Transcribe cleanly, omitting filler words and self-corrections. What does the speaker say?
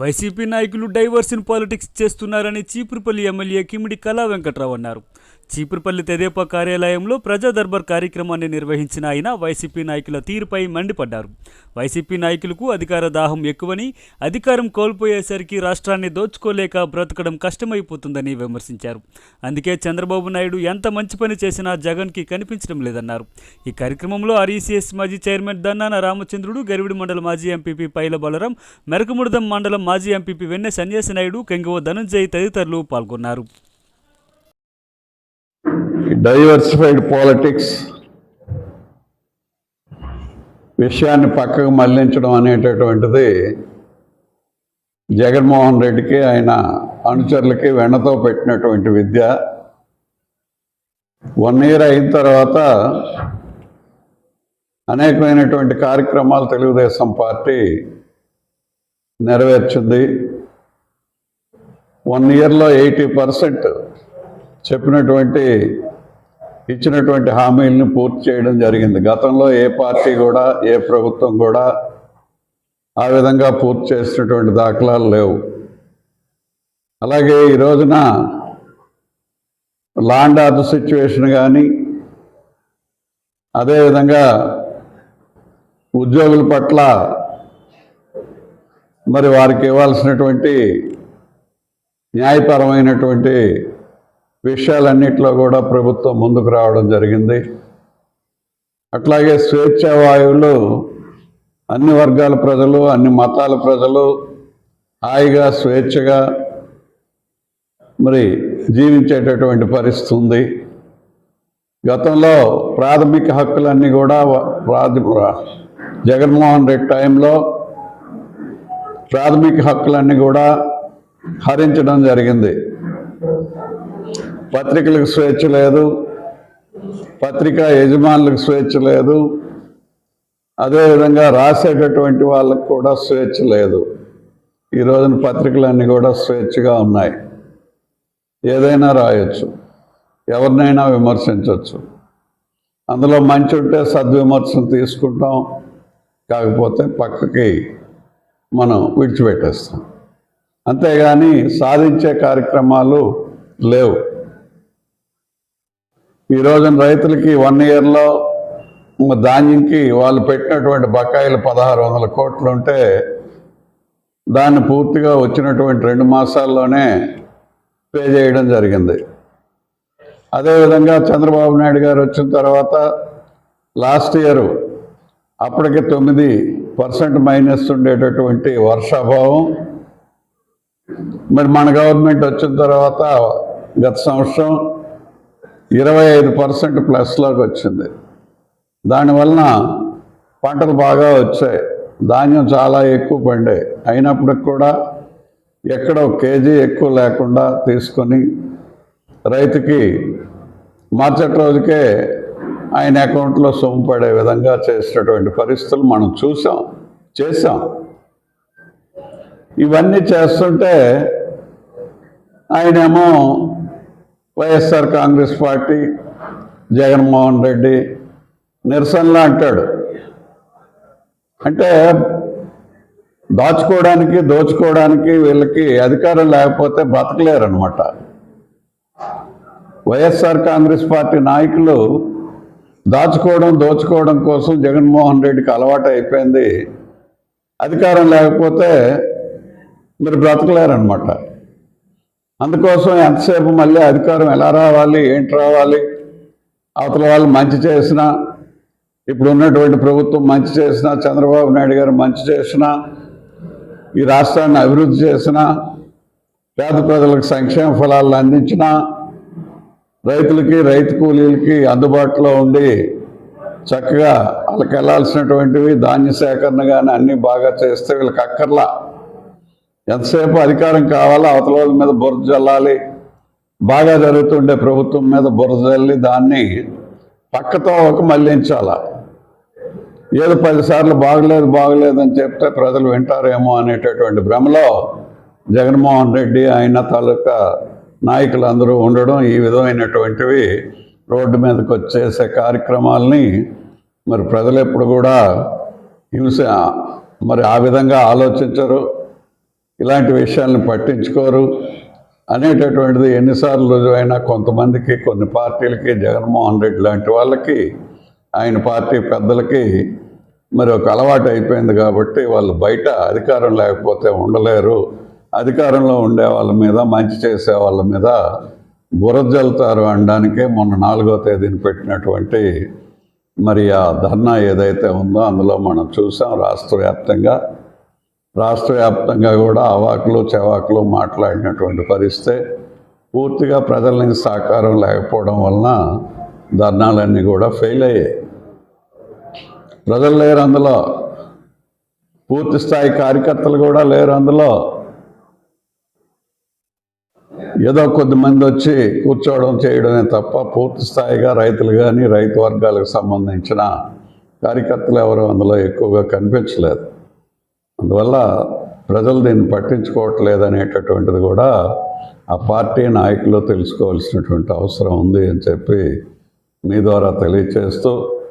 YCP నాయకులు diversion politics చేస్తున్నారని Cheepurupalli MLA Kimidi Kala Venkatrao అన్నారు. చీపురుపల్లి తెదేపా కార్యాలయంలో ప్రజా దర్బార్ కార్యక్రమాన్ని నిర్వహించిన ఆయన వైసీపీ నాయకుల తీరుపై మండిపడ్డారు. వైసీపీ నాయకులకు అధికార దాహం ఎక్కువని, అధికారం కోల్పోయేసరికి రాష్ట్రాన్ని దోచుకోలేక బ్రతకడం కష్టమైపోతుందని విమర్శించారు. అందుకే చంద్రబాబు నాయుడు ఎంత మంచి పని చేసినా జగన్కి కనిపించడం లేదన్నారు. ఈ కార్యక్రమంలో ఆర్ఈసీఎస్ మాజీ చైర్మన్ దన్నాన రామచంద్రుడు, గరివిడి మండల మాజీ ఎంపీపీ పైల బలరాం, మెరకముడదం మండలం మాజీ ఎంపీపీ వెన్నె సన్యాసి నాయుడు, కెంగవ ధనంజయ్ తదితరులు పాల్గొన్నారు. డైవర్సిఫైడ్ పాలిటిక్స్ విషయాన్ని పక్కకు మళ్లించడం అనేటటువంటిది జగన్మోహన్ రెడ్డికి ఆయన అనుచరులకి వెన్నతో పెట్టినటువంటి విద్య. 1 year అయిన తర్వాత అనేకమైనటువంటి కార్యక్రమాలు తెలుగుదేశం పార్టీ నెరవేర్చింది. 1 yearలో 80% ఇచ్చినటువంటి హామీలను పూర్తి చేయడం జరిగింది. గతంలో ఏ పార్టీ కూడా, ఏ ప్రభుత్వం కూడా ఆ విధంగా పూర్తి చేసినటువంటి దాఖలాలు లేవు. అలాగే ఈ రోజున ల్యాండ్ ఆర్డర్ సిచ్యువేషన్ కానీ, అదేవిధంగా ఉద్యోగుల పట్ల మరి వారికి ఇవ్వాల్సినటువంటి న్యాయపరమైనటువంటి విషయాలన్నింటిలో కూడా ప్రభుత్వం ముందుకు రావడం జరిగింది. అట్లాగే స్వేచ్ఛా వాయువులు అన్ని వర్గాల ప్రజలు, అన్ని మతాల ప్రజలు హాయిగా స్వేచ్ఛగా మరి జీవించేటటువంటి పరిస్థితి ఉంది. గతంలో ప్రాథమిక హక్కులన్నీ కూడా జగన్మోహన్ రెడ్డి టైంలో ప్రాథమిక హక్కులన్నీ కూడా హరించడం జరిగింది. పత్రికలకు స్వేచ్ఛ లేదు, పత్రికా యజమానులకు స్వేచ్ఛ లేదు, అదేవిధంగా రాసేటటువంటి వాళ్ళకు కూడా స్వేచ్ఛ లేదు. ఈ రోజున పత్రికలన్నీ కూడా స్వేచ్ఛగా ఉన్నాయి. ఏదైనా రాయొచ్చు, ఎవరినైనా విమర్శించవచ్చు. అందులో మంచి ఉంటే సద్విమర్శను తీసుకుంటాం, కాకపోతే పక్కకి మనం విడిచిపెట్టేస్తాం. అంతేగాని సాధించే కార్యక్రమాలు లేవు. ఈ రోజున రైతులకి 1 yearలో ధాన్యంకి వాళ్ళు పెట్టినటువంటి బకాయిలు 1600 కోట్లు ఉంటే దాన్ని పూర్తిగా వచ్చినటువంటి 2 మాసాల్లోనే పే చేయడం జరిగింది. అదేవిధంగా చంద్రబాబు నాయుడు గారు వచ్చిన తర్వాత లాస్ట్ ఇయర్ అప్పటికి 9% మైనస్ ఉండేటటువంటి వర్షాభావం మరి మన గవర్నమెంట్ వచ్చిన తర్వాత గత సంవత్సరం 25% ప్లస్లోకి వచ్చింది. దానివలన పంటలు బాగా వచ్చాయి, ధాన్యం చాలా ఎక్కువ పండాయి. అయినప్పటికి కూడా ఎక్కడో కేజీ ఎక్కువ లేకుండా తీసుకొని రైతుకి మరుసటి రోజుకే ఆయన అకౌంట్లో సొమ్ము పడే విధంగా చేసినటువంటి పరిస్థితులు మనం చేసాం. ఇవన్నీ చేస్తుంటే ఆయనేమో వైఎస్ఆర్ కాంగ్రెస్ పార్టీ, జగన్మోహన్ రెడ్డి నిరసనలా అంటాడు. అంటే దోచుకోవడానికి వీళ్ళకి అధికారం లేకపోతే బ్రతకలేరు అనమాట. వైఎస్ఆర్ కాంగ్రెస్ పార్టీ నాయకులు దోచుకోవడం కోసం జగన్మోహన్ రెడ్డికి అలవాటు అయిపోయింది. అధికారం లేకపోతే మీరు బ్రతకలేరనమాట. అందుకోసం ఎంతసేపు మళ్ళీ అధికారం ఎలా రావాలి, ఏంటి రావాలి, అవతల వాళ్ళు మంచి చేసినా, ఇప్పుడు ఉన్నటువంటి ప్రభుత్వం మంచి చేసినా, చంద్రబాబు నాయుడు గారు మంచి చేసినా, ఈ రాష్ట్రాన్ని అభివృద్ధి చేసినా, పేద ప్రజలకు సంక్షేమ ఫలాలను అందించినా, రైతులకి, రైతు కూలీలకి అందుబాటులో ఉండి చక్కగా వాళ్ళకి వెళ్ళాల్సినటువంటివి ధాన్య సేకరణ కానీ అన్నీ బాగా చేస్తే వీళ్ళకి అక్కర్లా. ఎంతసేపు అధికారం కావాలో అవతల వాళ్ళ మీద బురద జల్లాలి, బాగా జరుగుతుండే ప్రభుత్వం మీద బురద జల్లి దాన్ని పక్కతో మళ్లించాల. ఏదో 10 సార్లు బాగలేదని చెప్తే ప్రజలు వింటారేమో అనేటటువంటి భ్రమలో జగన్మోహన్ రెడ్డి ఆయన తాలూకా నాయకులందరూ ఉండడం, ఈ విధమైనటువంటివి రోడ్డు మీదకి వచ్చేసే కార్యక్రమాలని మరి ప్రజలు ఎప్పుడు కూడా మరి ఆ విధంగా ఆలోచించరు. ఇలాంటి విషయాలను పట్టించుకోరు అనేటటువంటిది ఎన్నిసార్లు రుజువైనా కొంతమందికి, కొన్ని పార్టీలకి, జగన్మోహన్ రెడ్డి లాంటి వాళ్ళకి, ఆయన పార్టీ పెద్దలకి మరి ఒక అలవాటు అయిపోయింది. కాబట్టి వాళ్ళు బయట అధికారం లేకపోతే ఉండలేరు, అధికారంలో ఉండే వాళ్ళ మీద, మంచి చేసే వాళ్ళ మీద బురద జల్లుతారు అనడానికే మొన్న 4వ తేదీన పెట్టినటువంటి మరి ఆ ధర్నా ఏదైతే ఉందో అందులో మనం చూసాం. రాష్ట్ర వ్యాప్తంగా కూడా అవాకులు చెవాకులు మాట్లాడినటువంటి పరిస్థితి. పూర్తిగా ప్రజల నుంచి సహకారం లేకపోవడం వలన ధర్నాలన్నీ కూడా ఫెయిల్ అయ్యాయి. ప్రజలు లేరు అందులో, పూర్తి స్థాయి కార్యకర్తలు కూడా లేరు అందులో. ఏదో కొద్దిమంది వచ్చి కూర్చోవడం చేయడమే తప్ప పూర్తి స్థాయిగా రైతులు కానీ, రైతు వర్గాలకు సంబంధించిన కార్యకర్తలు ఎవరు అందులో ఎక్కువగా కనిపించలేదు. అందువల్ల ప్రజలు దీన్ని పట్టించుకోవట్లేదు అనేటటువంటిది కూడా ఆ పార్టీ నాయకులు తెలుసుకోవాల్సినటువంటి అవసరం ఉంది అని చెప్పి మీ ద్వారా తెలియచేస్తూ